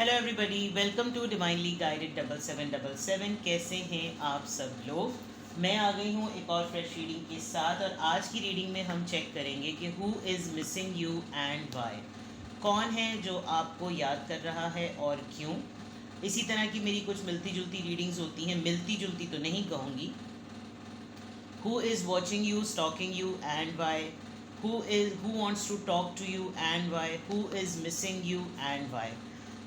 Hello everybody, welcome to divinely guided 7777। कैसे हैं आप सब लोग। मैं आ गई हूँ एक और फ्रेश रीडिंग के साथ, और आज की रीडिंग में हम चेक करेंगे कि who is missing you and why. कौन है जो आपको याद कर रहा है और क्यों। इसी तरह की मेरी कुछ मिलती जुलती रीडिंग्स होती हैं, मिलती जुलती तो नहीं कहूँगी। Who is watching you, stalking you and why. Who wants to talk to you and why. Who is missing you and why.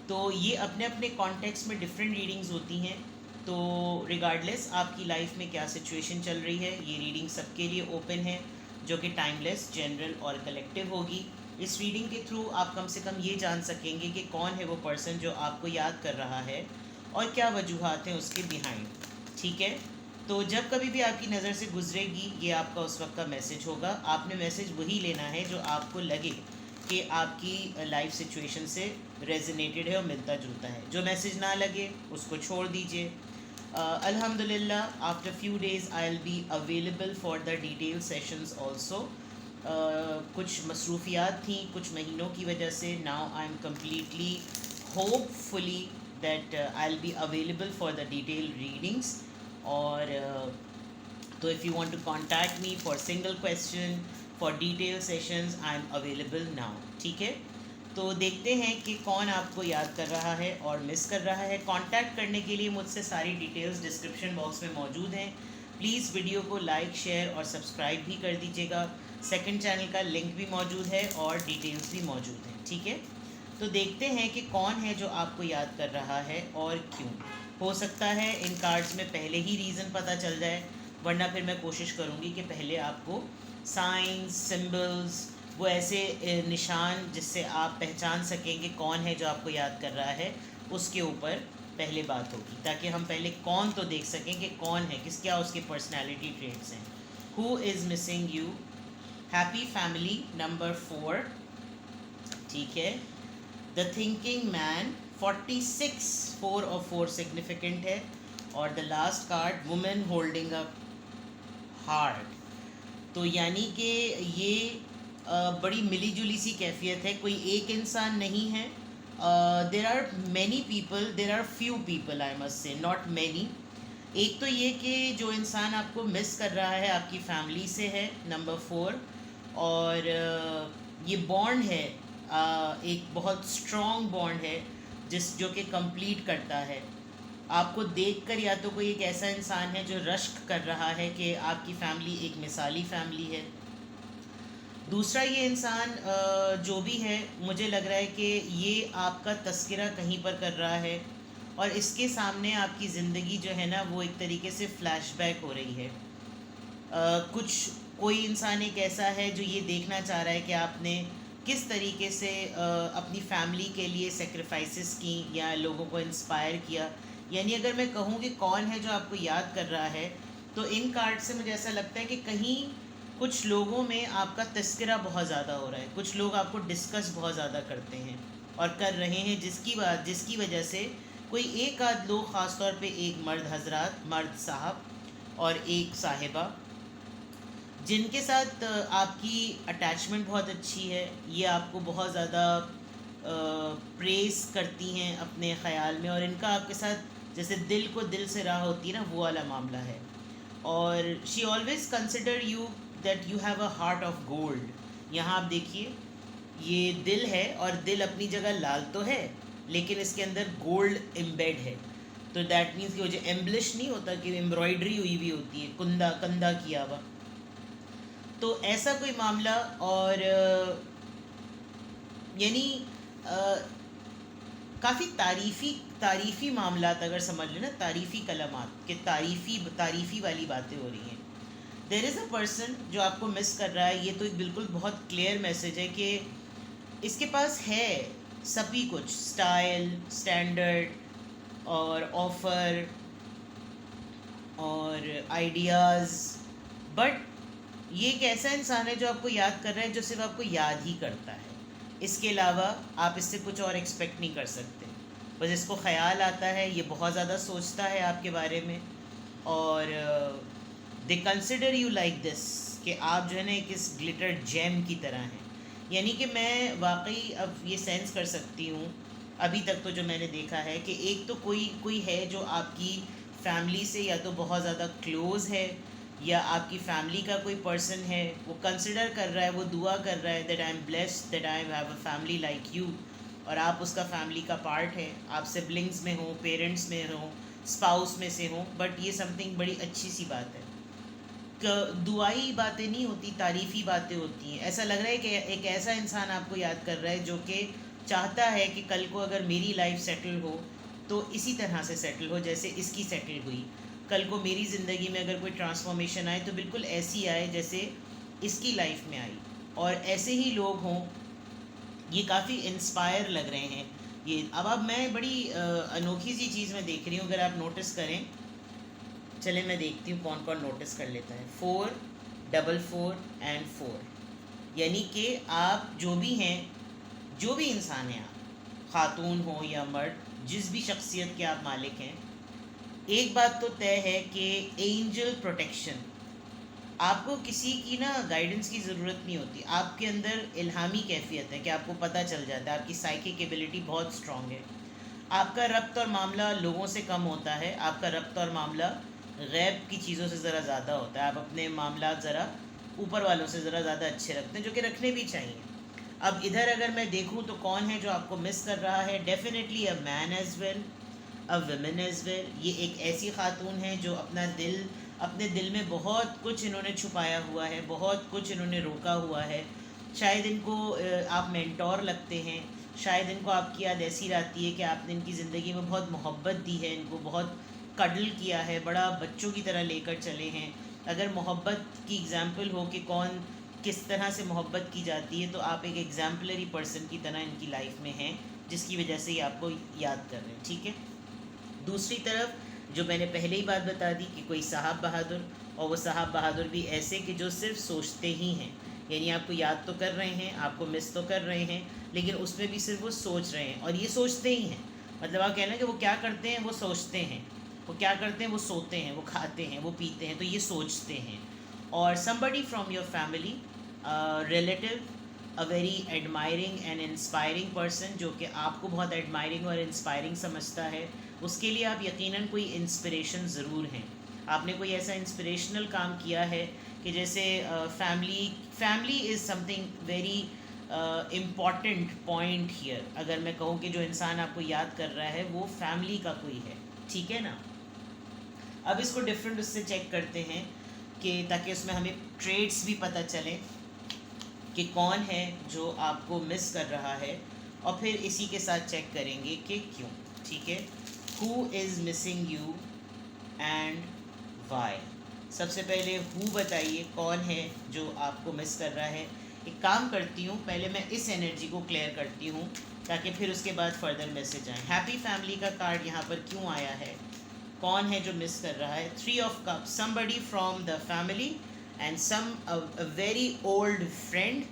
तो ये अपने अपने कॉन्टेक्स्ट में डिफरेंट रीडिंग्स होती हैं। तो रिगार्डलेस आपकी लाइफ में क्या सिचुएशन चल रही है, ये रीडिंग सबके लिए ओपन है, जो कि टाइमलेस, जनरल और कलेक्टिव होगी। इस रीडिंग के थ्रू आप कम से कम ये जान सकेंगे कि कौन है वो पर्सन जो आपको याद कर रहा है और क्या वजूहत हैं उसके बिहाइंड। ठीक है, तो जब कभी भी आपकी नज़र से गुजरेगी, ये आपका उस वक्त का मैसेज होगा। आपने मैसेज वही लेना है जो आपको लगे कि आपकी लाइफ सिचुएशन से रेजोनेटेड है और मिलता जुलता है। जो मैसेज ना लगे उसको छोड़ दीजिए। अल्हम्दुलिल्लाह, after few days I will be available for the detail sessions also. कुछ मसरूफियात थी कुछ महीनों की वजह से। Now I am completely hopefully that I will be available for the detail readings. और तो if you want to contact me for single question, for detail sessions, I am available now. ठीक है, तो देखते हैं कि कौन आपको याद कर रहा है और मिस कर रहा है। कांटेक्ट करने के लिए मुझसे सारी डिटेल्स डिस्क्रिप्शन बॉक्स में मौजूद हैं। प्लीज़ वीडियो को लाइक, शेयर और सब्सक्राइब भी कर दीजिएगा। सेकंड चैनल का लिंक भी मौजूद है और डिटेल्स भी मौजूद हैं। ठीक है, तो देखते हैं कि कौन है जो आपको याद कर रहा है और क्यों। हो सकता है इन कार्ड्स में पहले ही रीज़न पता चल जाए, वरना फिर मैं कोशिश करूँगी कि पहले आपको साइंस, सिंबल्स, वो ऐसे निशान जिससे आप पहचान सकेंगे कौन है जो आपको याद कर रहा है, उसके ऊपर पहले बात होगी, ताकि हम पहले कौन तो देख सकें कि कौन है, किस क्या उसके पर्सनैलिटी ट्रेट्स हैं। Who is missing you. Happy family number 4। ठीक है, द थिंकिंग मैन 46, 4 और 4 सिग्निफिकेंट है। और the last card, women holding up heart. तो यानी कि ये बड़ी मिली जुली सी कैफियत है, कोई एक इंसान नहीं है। There are many people, there are few people, I must say, not many. एक तो ये कि जो इंसान आपको मिस कर रहा है आपकी फैमिली से है, नंबर 4। और ये बॉन्ड है, एक बहुत स्ट्रॉन्ग बॉन्ड है जो कि कंप्लीट करता है। आपको देखकर या तो कोई एक ऐसा इंसान है जो रश्क कर रहा है कि आपकी फ़ैमिली एक मिसाली फ़ैमिली है। दूसरा, ये इंसान जो भी है, मुझे लग रहा है कि ये आपका तस्करा कहीं पर कर रहा है, और इसके सामने आपकी ज़िंदगी जो है ना, वो एक तरीके से फ्लैशबैक हो रही है। कुछ कोई इंसान एक ऐसा है जो ये देखना चाह रहा है कि आपने किस तरीके से अपनी फैमिली के लिए सेक्रीफाइसेस की या लोगों को इंस्पायर किया। यानी अगर मैं कहूँ कि कौन है जो आपको याद कर रहा है, तो इन कार्ड से मुझे ऐसा लगता है कि कहीं कुछ लोगों में आपका तस्करा बहुत ज़्यादा हो रहा है। कुछ लोग आपको डिस्कस बहुत ज़्यादा करते हैं और कर रहे हैं, जिसकी वजह से कोई एक आध लोग, ख़ास तौर पे एक मर्द हजरात, मर्द साहब और एक साहिबा, जिनके साथ आपकी अटैचमेंट बहुत अच्छी है, ये आपको बहुत ज़्यादा प्रेस करती हैं अपने ख़्याल में, और इनका आपके साथ जैसे दिल को दिल से राह होती है ना, वो वाला मामला है। और she always consider you that you have a heart of gold. यहाँ आप देखिए, ये दिल है और दिल अपनी जगह लाल तो है, लेकिन इसके अंदर गोल्ड एम्बेड है। तो दैट मीन्स कि वो जो एम्ब्लिश नहीं होता, कि एम्ब्रॉयडरी हुई हुई होती है, कुंदा कंदा किया हुआ, तो ऐसा कोई मामला। और यानी काफ़ी तारीफ़ी मामलात अगर समझ लें ना, तारीफ़ी कलमात के तारीफ़ी वाली बातें हो रही हैं। देयर इज़ अ पर्सन जो आपको मिस कर रहा है। ये तो एक बिल्कुल बहुत क्लियर मैसेज है कि इसके पास है सभी कुछ, स्टाइल, स्टैंडर्ड और ऑफ़र और आइडियाज़, बट ये एक ऐसा इंसान है जो आपको याद कर रहा है, जो सिर्फ आपको याद ही करता है। इसके अलावा आप इससे कुछ और एक्सपेक्ट नहीं कर सकते। बस इसको ख़याल आता है, ये बहुत ज़्यादा सोचता है आपके बारे में, और they consider you like this, कि आप जो है ना एक इस ग्लिटर जेम की तरह हैं। यानी कि मैं वाकई अब ये सेंस कर सकती हूँ अभी तक तो जो मैंने देखा है कि एक तो कोई कोई है जो आपकी फैमिली से या तो बहुत ज़्यादा क्लोज़ है, या आपकी फैमिली का कोई पर्सन है, वो कंसिडर कर रहा है, वो दुआ कर रहा है that I am blessed that I have a family like you, और आप उसका फैमिली का पार्ट है, आप सिबलिंग्स में हो, पेरेंट्स में हो, स्पाउस में से हो, बट ये समथिंग बड़ी अच्छी सी बात है। दुआई बातें नहीं होती, तारीफ़ी बातें होती हैं। ऐसा लग रहा है कि एक ऐसा इंसान आपको याद कर रहा है जो कि चाहता है कि कल को अगर मेरी लाइफ सेटल हो तो इसी तरह से सेटल हो जैसे इसकी सेटल हुई। कल को मेरी ज़िंदगी में अगर कोई ट्रांसफॉर्मेशन आए तो बिल्कुल ऐसी आए जैसे इसकी लाइफ में आई, और ऐसे ही लोग हों। ये काफ़ी इंस्पायर लग रहे हैं ये। अब मैं बड़ी अनोखी सी चीज़ मैं देख रही हूँ, अगर आप नोटिस करें। चले मैं देखती हूँ कौन कौन नोटिस कर लेता है। 4 4 4 एंड 4, यानी कि आप जो भी हैं, जो भी इंसान हैं, आप खातून हो या मर्द, जिस भी शख्सियत के आप मालिक हैं, एक बात तो तय है कि एंजल प्रोटेक्शन, आपको किसी की ना गाइडेंस की ज़रूरत नहीं होती। आपके अंदर इल्हामी कैफियत है कि आपको पता चल जाता है, आपकी साइकिक एबिलिटी बहुत स्ट्रॉन्ग है। आपका रब्त और मामला लोगों से कम होता है, आपका रब्त और मामला गैब की चीज़ों से ज़रा ज़्यादा होता है। आप अपने मामला ज़रा ऊपर वालों से ज़रा ज़्यादा अच्छे रखते हैं, जो कि रखने भी चाहिए। अब इधर अगर मैं देखूँ तो कौन है जो आपको मिस कर रहा है? Definitely a man as well, a women as well. ये एक ऐसी खातून है जो अपने दिल में बहुत कुछ इन्होंने छुपाया हुआ है, बहुत कुछ इन्होंने रोका हुआ है। शायद इनको आप मेंटोर लगते हैं, शायद इनको आपकी याद ऐसी आती है कि आपने इनकी ज़िंदगी में बहुत मोहब्बत दी है, इनको बहुत कडल किया है, बड़ा बच्चों की तरह लेकर चले हैं। अगर मोहब्बत की एग्ज़ाम्पल हो कि कौन किस तरह से मोहब्बत की जाती है, तो आप एक एग्जाम्पलरी पर्सन की तरह इनकी लाइफ में हैं, जिसकी वजह से ये आपको याद कर रहे हैं। ठीक है। दूसरी तरफ जो मैंने पहले ही बात बता दी कि कोई साहब बहादुर, और वो साहब बहादुर भी ऐसे कि जो सिर्फ सोचते ही हैं, यानी आपको याद तो कर रहे हैं, आपको मिस तो कर रहे हैं, लेकिन उसमें भी सिर्फ वो सोच रहे हैं, और ये सोचते ही हैं। मतलब आप कहना कि वो क्या करते हैं, वो सोचते हैं। वो क्या करते हैं, वो सोते हैं, वो खाते हैं, वो पीते हैं, तो ये सोचते हैं। और somebody from your family, relative, a very admiring and inspiring person, जो कि आपको बहुत एडमायरिंग और इंस्पायरिंग समझता है, उसके लिए आप यकीनन कोई इंस्पिरेशन ज़रूर हैं। आपने कोई ऐसा इंस्पिरेशनल काम किया है कि जैसे family is something very important point here. अगर मैं कहूँ कि जो इंसान आपको याद कर रहा है वो फैमिली का कोई है, ठीक है ना। अब इसको डिफरेंट उससे चेक करते हैं कि ताकि उसमें हमें ट्रेड्स भी पता चलें कि कौन है जो आपको मिस कर रहा है, और फिर इसी के साथ चेक करेंगे कि क्यों। ठीक है। Who is missing you and why. सबसे पहले हु बताइए, कौन है जो आपको मिस कर रहा है। एक काम करती हूँ, पहले मैं इस एनर्जी को क्लियर करती हूँ ताकि फिर उसके बाद फर्दर मैसेज आए। हैप्पी फैमिली का कार्ड यहाँ पर क्यों आया है, कौन है जो मिस कर रहा है। 3 of cups, somebody from the family and a very old friend,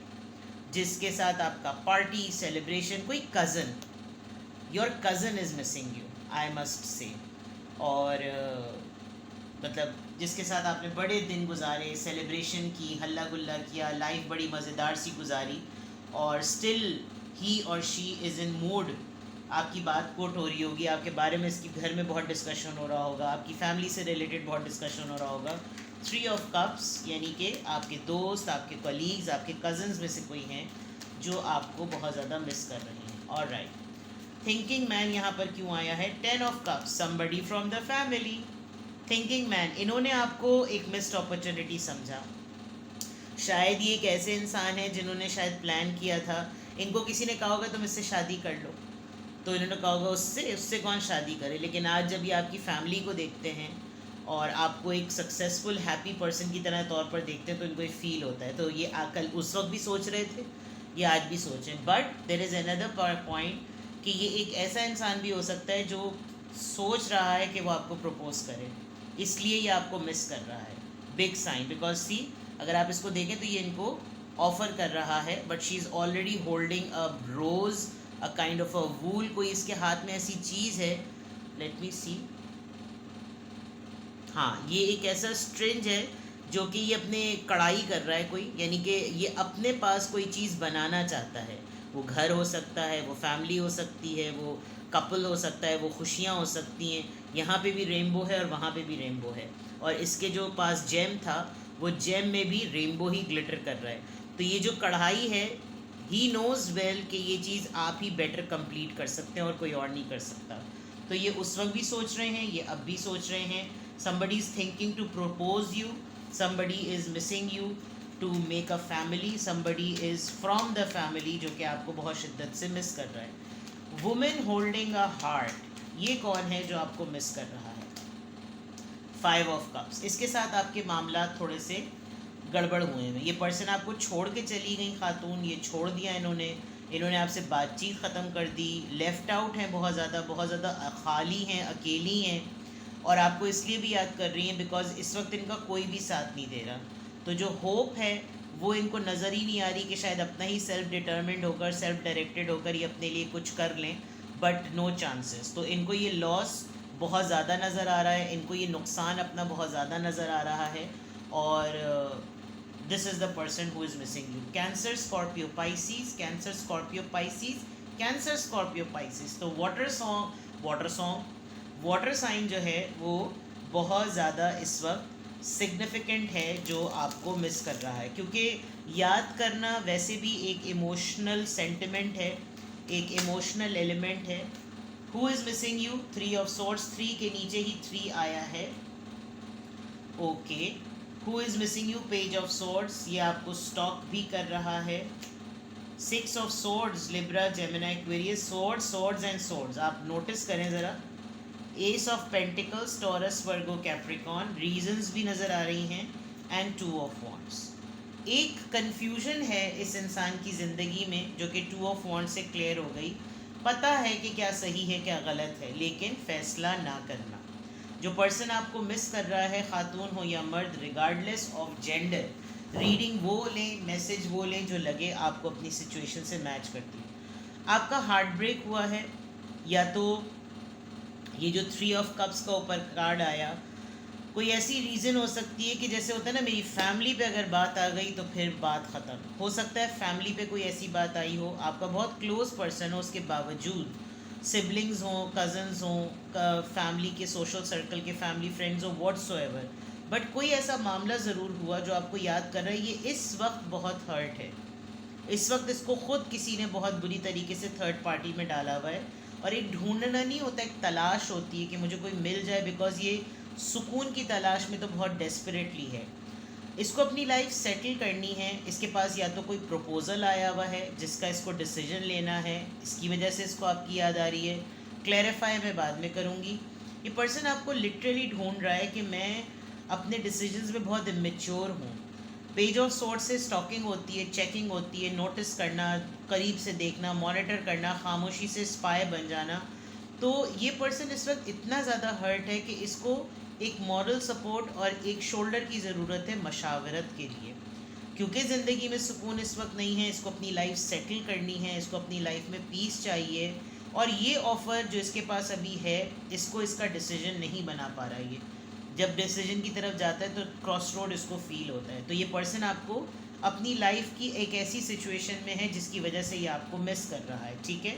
जिसके साथ आपका पार्टी सेलिब्रेशन, कोई cousin, your cousin is missing you, I must से। और मतलब जिसके साथ आपने बड़े दिन गुजारे, सेलिब्रेशन की, हल्ला गुल्ला किया, लाइफ बड़ी मज़ेदार सी गुजारी, और स्टिल ही और शी इज़ इन मूड। आपकी बात कोट हो रही होगी, आपके बारे में इसकी घर में बहुत डिस्कशन हो रहा होगा, आपकी फैमिली से रिलेटेड बहुत डिस्कशन हो रहा होगा। 3 ऑफ कप्स यानी कि आपके दोस्त, आपके कलीग्स, आपके कज़न्स में से कोई हैं जो आपको बहुत ज़्यादा मिस कर रहे हैं। ऑलराइट। थिंकिंग मैन यहाँ पर क्यों आया है? 10 of cups, somebody from the family. Thinking man, इन्होंने आपको एक मिस्ड अपॉर्चुनिटी समझा। शायद ये एक ऐसे इंसान हैं जिन्होंने शायद प्लान किया था, इनको किसी ने कहा होगा तुम इससे शादी कर लो, तो इन्होंने कहा होगा उससे उससे कौन शादी करे। लेकिन आज जब ये आपकी फैमिली को देखते हैं और आपको एक सक्सेसफुल हैप्पी पर्सन की तरह तौर पर देखते हैं, तो इनको एक फ़ील होता है। तो ये कल उस वक्त भी सोच रहे थे, ये आज भी सोचें। But there is another point कि ये एक ऐसा इंसान भी हो सकता है जो सोच रहा है कि वो आपको प्रपोज़ करे, इसलिए ये आपको मिस कर रहा है। बिग साइन, बिकॉज सी अगर आप इसको देखें तो ये इनको ऑफ़र कर रहा है, but she is already holding a rose, a kind of a wool. कोई इसके हाथ में ऐसी चीज़ है, लेट मी सी। हाँ, ये एक ऐसा स्ट्रिंज है जो कि ये अपने कढ़ाई कर रहा है कोई, यानी कि ये अपने पास कोई चीज़ बनाना चाहता है, वो घर हो सकता है, वो फैमिली हो सकती है, वो कपल हो सकता है, वो खुशियाँ हो सकती हैं। यहाँ पे भी रेनबो है और वहाँ पे भी रेनबो है, और इसके जो पास जेम था वो जेम में भी रेनबो ही ग्लिटर कर रहा है। तो ये जो कढ़ाई है, ही नोज़ वेल कि ये चीज़ आप ही बेटर कंप्लीट कर सकते हैं और कोई और नहीं कर सकता। तो ये उस वक्त भी सोच रहे हैं, ये अब भी सोच रहे हैं। somebody is thinking to propose you, somebody is missing you to make a family, somebody is from the family जो कि आपको बहुत शिद्दत से मिस कर रहा है। woman holding a heart, ये कौन है जो आपको मिस कर रहा है? 5 ऑफ कप्स, इसके साथ आपके मामला थोड़े से गड़बड़ हुए हैं। ये पर्सन आपको छोड़ के चली गई खातून, ये छोड़ दिया इन्होंने आपसे बातचीत ख़त्म कर दी, लेफ़्ट आउट हैं, बहुत ज़्यादा खाली हैं, अकेली हैं, और आपको इसलिए भी याद कर रही हैं बिकॉज़ इस वक्त इनका कोई भी साथ नहीं दे रहा। तो जो होप है वो इनको नज़र ही नहीं आ रही कि शायद अपना ही सेल्फ डिटर्मिंड होकर, सेल्फ डायरेक्टेड होकर ये अपने लिए कुछ कर लें, बट नो चांसेस। तो इनको ये लॉस बहुत ज़्यादा नज़र आ रहा है, इनको ये नुकसान अपना बहुत ज़्यादा नज़र आ रहा है, और this is the person who is missing you. Cancer, Scorpio, Pisces, cancer, Scorpio, Pisces, cancer, Scorpio, Pisces. तो वाटर साइन जो है वो बहुत ज़्यादा इस वक्त सिग्निफिकेंट है जो आपको मिस कर रहा है, क्योंकि याद करना वैसे भी एक इमोशनल सेंटिमेंट है, एक इमोशनल एलिमेंट है। Who is missing you? 3 of swords, 3 के नीचे ही 3 आया है। Okay, who is missing you? Page of swords, ये आपको स्टॉक भी कर रहा है। 6 of swords, Libra, Gemini, Aquarius, swords and swords, आप नोटिस करें ज़रा। S of pentacles, taurus, Virgo, Capricorn, reasons भी नज़र आ रही हैं, एंड 2 ऑफ वॉन्ड्स। एक कन्फ्यूजन है इस इंसान की ज़िंदगी में जो कि 2 ऑफ वॉन्ड्स से क्लियर हो गई। पता है कि क्या सही है क्या गलत है, लेकिन फ़ैसला ना करना। जो पर्सन आपको मिस कर रहा है, खातून हो या मर्द, रिगार्डलेस ऑफ जेंडर, रीडिंग वो लें, मैसेज वो लें जो लगे आपको अपनी सिचुएशन से मैच करती है। आपका हार्ट ब्रेक हुआ है, या तो ये जो 3 ऑफ कप्स का ऊपर कार्ड आया, कोई ऐसी रीज़न हो सकती है कि जैसे होता है ना, मेरी फैमिली पे अगर बात आ गई तो फिर बात ख़त्म। हो सकता है फैमिली पे कोई ऐसी बात आई हो, आपका बहुत क्लोज पर्सन हो, उसके बावजूद सिबलिंग्स हों, कज़न्स हों, फैमिली के सोशल सर्कल के फैमिली फ्रेंड्स हों, व्हाट्सोएवर, बट कोई ऐसा मामला ज़रूर हुआ जो आपको याद कर रहा है। ये इस वक्त बहुत हर्ट है, इस वक्त इसको ख़ुद किसी ने बहुत बुरी तरीके से थर्ड पार्टी में डाला हुआ है, और एक ढूंढना नहीं होता, एक तलाश होती है कि मुझे कोई मिल जाए, बिकॉज़ ये सुकून की तलाश में तो बहुत डेस्परेटली है। इसको अपनी लाइफ सेटल करनी है, इसके पास या तो कोई प्रपोज़ल आया हुआ है जिसका इसको डिसीजन लेना है, इसकी वजह से इसको आपकी याद आ रही है। क्लैरिफाई मैं बाद में करूँगी। ये पर्सन आपको लिटरली ढूंढ रहा है कि मैं अपने डिसीजंस में बहुत इमेच्योर हूँ। पेज ऑफ सोर्ड से स्टॉकिंग होती है, चेकिंग होती है, नोटिस करना, करीब से देखना, मॉनिटर करना, खामोशी से स्पाई बन जाना। तो ये पर्सन इस वक्त इतना ज़्यादा हर्ट है कि इसको एक मॉरल सपोर्ट और एक शोल्डर की ज़रूरत है मशावरत के लिए, क्योंकि ज़िंदगी में सुकून इस वक्त नहीं है। इसको अपनी लाइफ सेटल करनी है, इसको अपनी लाइफ में पीस चाहिए, और ये ऑफ़र जो इसके पास अभी है, इसको इसका डिसीजन नहीं बना पा रहा है। ये जब डिसीजन की तरफ जाता है तो क्रॉस रोड इसको फील होता है। तो ये पर्सन आपको अपनी लाइफ की एक ऐसी सिचुएशन में है जिसकी वजह से ये आपको मिस कर रहा है, ठीक है।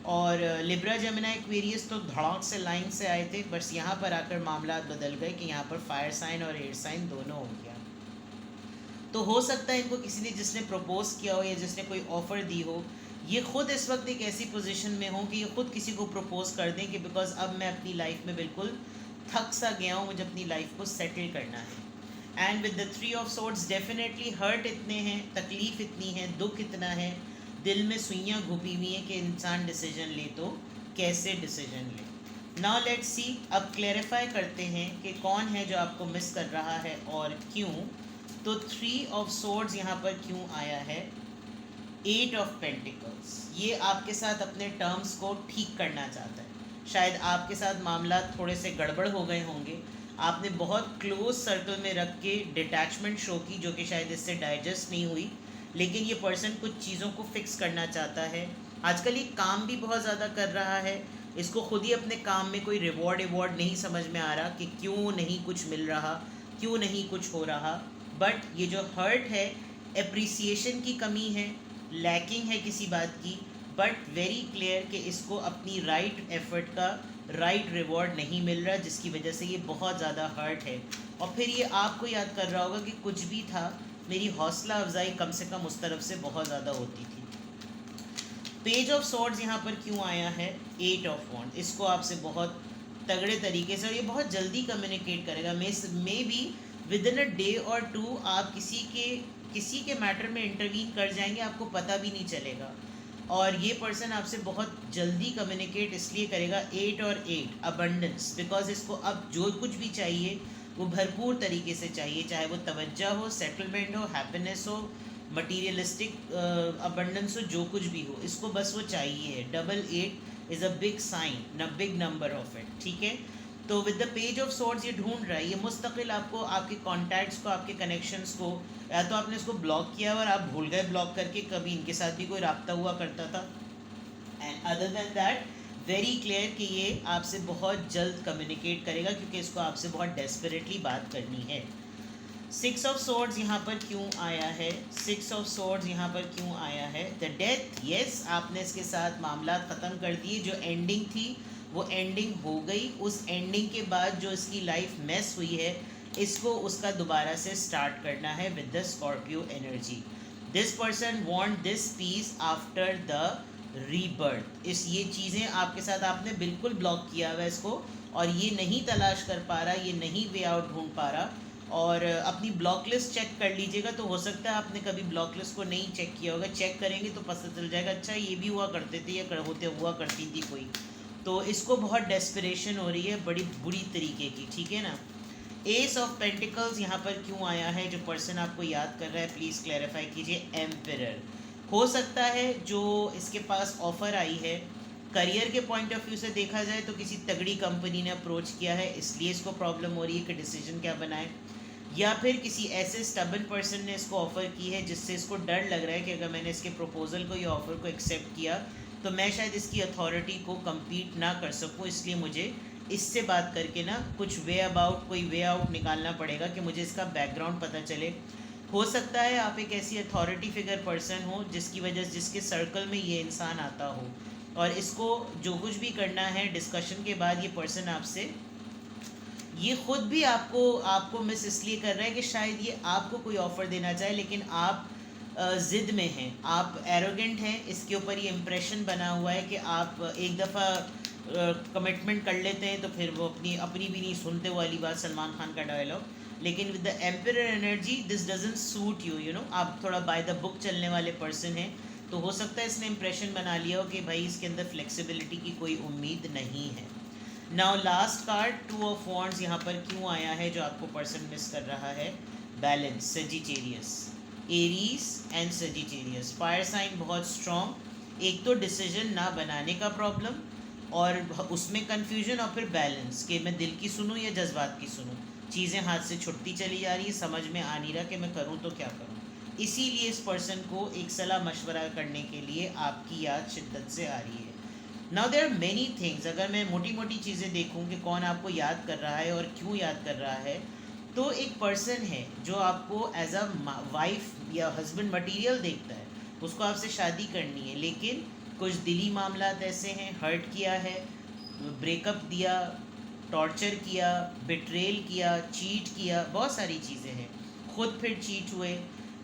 और लिब्रा, जेमिनी, एक्वेरियस तो धड़ाक से लाइन से आए थे, बस यहाँ पर आकर मामला बदल गए कि यहाँ पर फायर साइन और एयर साइन दोनों हो गया। तो हो सकता है इनको किसी ने, जिसने प्रपोज किया हो या जिसने कोई ऑफ़र दी हो, ये ख़ुद इस वक्त एक ऐसी पोजीशन में हो कि ये ख़ुद किसी को प्रपोज कर दें कि बिकॉज़ अब मैं अपनी लाइफ में बिल्कुल थक सा गया हूँ, मुझे अपनी लाइफ को सेटल करना है। And with the 3 of swords, definitely hurt इतने हैं, तकलीफ़ इतनी है, दुख इतना है, दिल में सुइयाँ घुपी हुई हैं कि इंसान डिसीजन ले तो कैसे डिसीजन ले। नाउ लेट्स सी, अब क्लैरिफाई करते हैं कि कौन है जो आपको मिस कर रहा है और क्यों। तो 3 ऑफ सोर्ड्स यहाँ पर क्यों आया है? 8 ऑफ पेंटिकल्स, ये आपके साथ अपने टर्म्स को ठीक करना चाहता है। शायद आपके साथ मामला थोड़े से गड़बड़ हो गए होंगे, आपने बहुत क्लोज सर्कल में रख के डिटैचमेंट शो की जो कि शायद इससे डाइजेस्ट नहीं हुई, लेकिन ये पर्सन कुछ चीज़ों को फिक्स करना चाहता है। आजकल ये काम भी बहुत ज़्यादा कर रहा है, इसको खुद ही अपने काम में कोई रिवॉर्ड नहीं समझ में आ रहा कि क्यों नहीं कुछ मिल रहा, क्यों नहीं कुछ हो रहा। बट ये जो हर्ट है, एप्रिसिएशन की कमी है, लैकिंग है किसी बात की, बट वेरी क्लियर कि इसको अपनी राइट एफर्ट का राइट रिवॉर्ड नहीं मिल रहा, जिसकी वजह से ये बहुत ज़्यादा हर्ट है। और फिर ये आपको याद कर रहा होगा कि कुछ भी था, मेरी हौसला अफजाई कम से कम उस तरफ से बहुत ज़्यादा होती थी। पेज ऑफ सॉर्ड्स यहाँ पर क्यों आया है? 8 ऑफ वॉन्ड, इसको आपसे बहुत तगड़े तरीके से, और ये बहुत जल्दी कम्युनिकेट करेगा। May be with in a day और टू आप किसी के मैटर में इंटरवीन कर जाएंगे, आपको पता भी नहीं चलेगा। और ये पर्सन आपसे बहुत जल्दी कम्युनिकेट इसलिए करेगा। 8 और 8 अबंडेंस, बिकॉज इसको अब जो कुछ भी चाहिए वो भरपूर तरीके से चाहिए, चाहे वो तवज्जो हो, सेटलमेंट हो, हैप्पीनेस हो, मटीरियलिस्टिक अबंडेंस हो, जो कुछ भी हो, इसको बस वो चाहिए। Double 8 is a big sign, न बिग नंबर ऑफ इट, ठीक है। तो with the page of swords ये ढूंढ रहा है, ये मुस्तकिल आपको आपके कॉन्टैक्ट्स को, आपके कनेक्शंस को, या तो आपने इसको ब्लॉक किया और आप भूल गए ब्लॉक करके, कभी इनके साथ भी कोई रब्ता हुआ करता था। And other than that very clear कि ये आपसे बहुत जल्द कम्युनिकेट करेगा, क्योंकि इसको आपसे बहुत डेस्परेटली बात करनी है। 6 ऑफ सॉर्ड्स यहाँ पर क्यों आया है? 6 ऑफ सॉर्ड्स यहाँ पर क्यों आया है? द डेथ, येस, आपने इसके साथ मामला ख़त्म कर दिए। जो एंडिंग थी वो एंडिंग हो गई। उस एंडिंग के बाद जो इसकी लाइफ मेस हुई है, इसको उसका दोबारा से स्टार्ट करना है with the Scorpio energy. This person want this piece after the rebirth. ये चीज़ें आपके साथ आपने बिल्कुल ब्लॉक किया हुआ है इसको, और ये नहीं तलाश कर पा रहा, ये नहीं वे आउट ढूंढ पा रहा। और अपनी ब्लॉक लिस्ट चेक कर लीजिएगा, तो हो सकता है आपने कभी ब्लॉक लिस्ट को नहीं चेक किया होगा। चेक करेंगे तो पता चल जाएगा, अच्छा ये भी हुआ करते थे या हुआ करती थी कोई। तो इसको बहुत डेस्परेशन हो रही है, बड़ी बुरी तरीके की, ठीक है ना। एस ऑफ पेंटिकल्स यहाँ पर क्यों आया है? जो पर्सन आपको याद कर रहा है प्लीज़ क्लैरिफाई कीजिए। एम्परर, हो सकता है जो इसके पास ऑफ़र आई है, करियर के पॉइंट ऑफ व्यू से देखा जाए तो किसी तगड़ी कंपनी ने अप्रोच किया है, इसलिए इसको प्रॉब्लम हो रही है कि डिसीजन क्या बनाए। या फिर किसी ऐसे स्टबन पर्सन ने इसको ऑफ़र की है जिससे इसको डर लग रहा है कि अगर मैंने इसके प्रपोजल को या ऑफ़र को एक्सेप्ट किया तो मैं शायद इसकी अथॉरिटी को कम्पीट ना कर सकूँ, इसलिए मुझे इससे बात करके ना कुछ कोई वे आउट निकालना पड़ेगा कि मुझे इसका बैकग्राउंड पता चले। हो सकता है आप एक ऐसी अथॉरिटी फिगर पर्सन हो जिसके सर्कल में ये इंसान आता हो, और इसको जो कुछ भी करना है डिस्कशन के बाद ये पर्सन आपसे, ये खुद भी आपको मिस इसलिए कर रहा है कि शायद ये आपको कोई ऑफ़र देना चाहे, लेकिन आप ज़िद में हैं, आप एरोगेंट हैं। इसके ऊपर ये इम्प्रेशन बना हुआ है कि आप एक दफ़ा कमिटमेंट कर लेते हैं तो फिर वो अपनी भी नहीं सुनते, वाली बात, सलमान खान का डायलॉग। लेकिन with the emperor energy this doesn't suit you, you know, आप थोड़ा बाय द बुक चलने वाले पर्सन हैं। तो हो सकता है इसने इम्प्रेशन बना लिया हो कि भाई इसके अंदर फ्लेक्सिबिलिटी की कोई उम्मीद नहीं है। Now last card 2 of wands यहाँ पर क्यों आया है जो आपको पर्सन मिस कर रहा है? Balance, Sagittarius, Aries and Sagittarius, fire sign बहुत स्ट्रॉन्ग। एक तो डिसीजन ना बनाने का प्रॉब्लम, और उसमें कन्फ्यूजन, और फिर बैलेंस कि मैं दिल की सुनूं या जज्बात की सुनूं। चीज़ें हाथ से छुटती चली जा रही है, समझ में आ नहीं रहा कि मैं करूं तो क्या करूं। इसीलिए इस पर्सन को एक सलाह मशवरा करने के लिए आपकी याद शिद्दत से आ रही है। Now there are many things, अगर मैं मोटी मोटी चीज़ें देखूं कि कौन आपको याद कर रहा है और क्यों याद कर रहा है, तो एक पर्सन है जो आपको एज अ वाइफ या हस्बैंड मटेरियल देखता है, उसको आपसे शादी करनी है, लेकिन कुछ दिली मामलात ऐसे हैं, हर्ट किया है, ब्रेकअप दिया, टॉर्चर किया, बिट्रेल किया, चीट किया, बहुत सारी चीज़ें हैं। खुद फिर चीट हुए,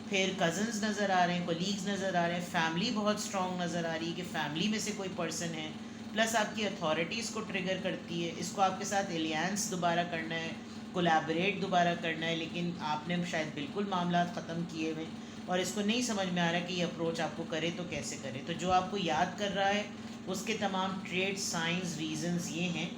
फिर कज़न्स नज़र आ रहे हैं, कोलीग्स नज़र आ रहे हैं, फैमिली बहुत स्ट्रॉन्ग नज़र आ रही है कि फैमिली में से कोई पर्सन है, प्लस आपकी अथॉरिटी इसको ट्रिगर करती है, इसको आपके साथ एलियंस दोबारा करना है, कोलैबोरेट दोबारा करना है, लेकिन आपने शायद बिल्कुल मामला ख़त्म किए हुए, और इसको नहीं समझ में आ रहा कि ये अप्रोच आपको करे तो कैसे करे। तो जो आपको याद कर रहा है उसके तमाम ट्रेड, साइंस, रीजंस ये हैं।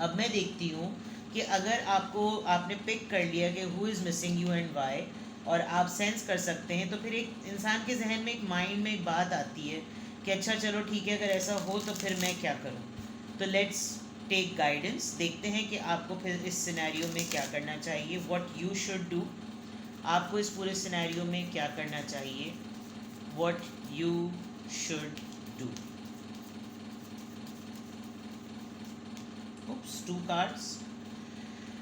अब मैं देखती हूँ कि अगर आपने पिक कर लिया कि who is missing you and why, और आप सेंस कर सकते हैं, तो फिर एक इंसान के जहन में, एक माइंड में एक बात आती है कि अच्छा चलो ठीक है, अगर ऐसा हो तो फिर मैं क्या करूँ। तो लेट्स टेक गाइडेंस, देखते हैं कि आपको फिर इस सिनेरियो में क्या करना चाहिए, व्हाट यू शुड डू। आपको इस पूरे सिनेरियो में क्या करना चाहिए, what you should do. Oops, 2 cards.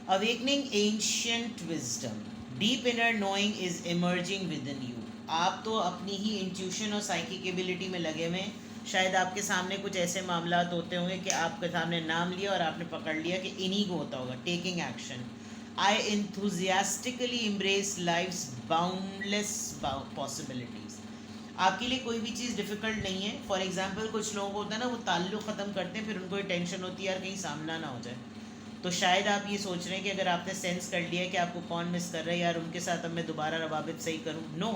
Awakening ancient wisdom. Deep inner knowing is emerging within you. आप तो अपनी ही इंट्यूशन और साइकिक एबिलिटी में लगे हुए हैं। शायद आपके सामने कुछ ऐसे मामला होते होंगे कि आपके सामने नाम लिया और आपने पकड़ लिया कि इन्हीं को होता होगा, टेकिंग एक्शन। आई enthusiastically embrace life's boundless possibilities। आपके लिए कोई भी चीज़ डिफ़िकल्ट नहीं है। फॉर एग्जांपल कुछ लोगों को होता है ना, वो ताल्लुक़ ख़त्म करते हैं, फिर उनको ये टेंशन होती है यार कहीं सामना ना हो जाए। तो शायद आप ये सोच रहे हैं कि अगर आपने सेंस कर लिया कि आपको कौन मिस कर रहा है, यार उनके साथ अब मैं दोबारा रवाबित सही करूँ। नो,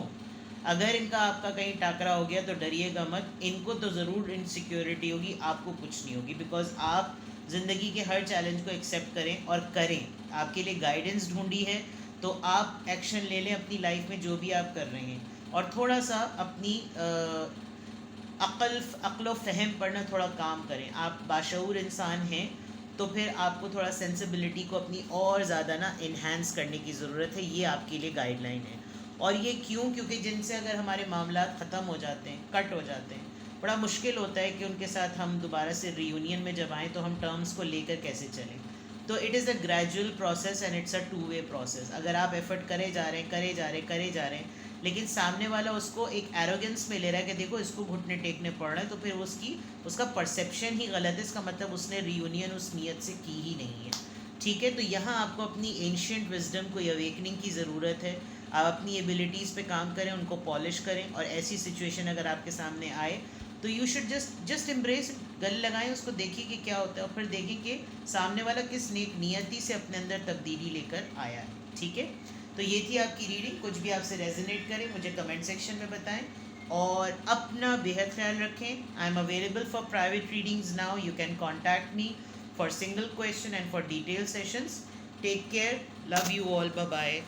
अगर इनका आपका कहीं टाकरा हो गया तो डरिएगा मत। इनको तो ज़रूर इनसिक्योरिटी होगी, आपको कुछ नहीं होगी, बिकॉज आप ज़िंदगी के हर चैलेंज को एक्सेप्ट करें और करें। आपके लिए गाइडेंस ढूंढी है तो आप एक्शन ले लें अपनी लाइफ में जो भी आप कर रहे हैं, और थोड़ा सा अपनी अक्ल फ़हम पर ना थोड़ा काम करें। आप बाशऊर इंसान हैं तो फिर आपको थोड़ा सेंसिबिलिटी को अपनी और ज़्यादा ना इन्हांस करने की ज़रूरत है। ये आपके लिए गाइडलाइन है। और ये क्यों? क्योंकि जिनसे अगर हमारे मामला ख़त्म हो जाते हैं, कट हो जाते हैं, बड़ा मुश्किल होता है कि उनके साथ हम दोबारा से रीयूनियन में जब आएँ तो हम टर्म्स को लेकर कैसे चलें। तो it is a gradual process and it's a two way process. अगर आप एफर्ट करे जा रहे हैं, लेकिन सामने वाला उसको एक एरोगेंस में ले रहा है कि देखो इसको घुटने टेकने पड़ रहे हैं, तो फिर उसका परसेप्शन ही गलत है। इसका मतलब उसने रीयूनियन उस नीयत से की ही नहीं है। ठीक है, तो यहाँ आपको अपनी एंशियंट विजडम को अवेकनिंग की ज़रूरत है। आप अपनी एबिलिटीज़ पे काम करें, उनको पॉलिश करें, और ऐसी सिचुएशन अगर आपके सामने आए तो यू शुड जस्ट एम्ब्रेस, गले लगाएं उसको, देखिए कि क्या होता है, और फिर देखें कि सामने वाला किस नेक नियति से अपने अंदर तब्दीली लेकर आया है। ठीक है, तो ये थी आपकी रीडिंग। कुछ भी आपसे रेजोनेट करे मुझे कमेंट सेक्शन में बताएं, और अपना बेहद ख्याल रखें। I am available for private readings now. You can contact me for single question and for detail sessions. Take care, love you all, bye bye.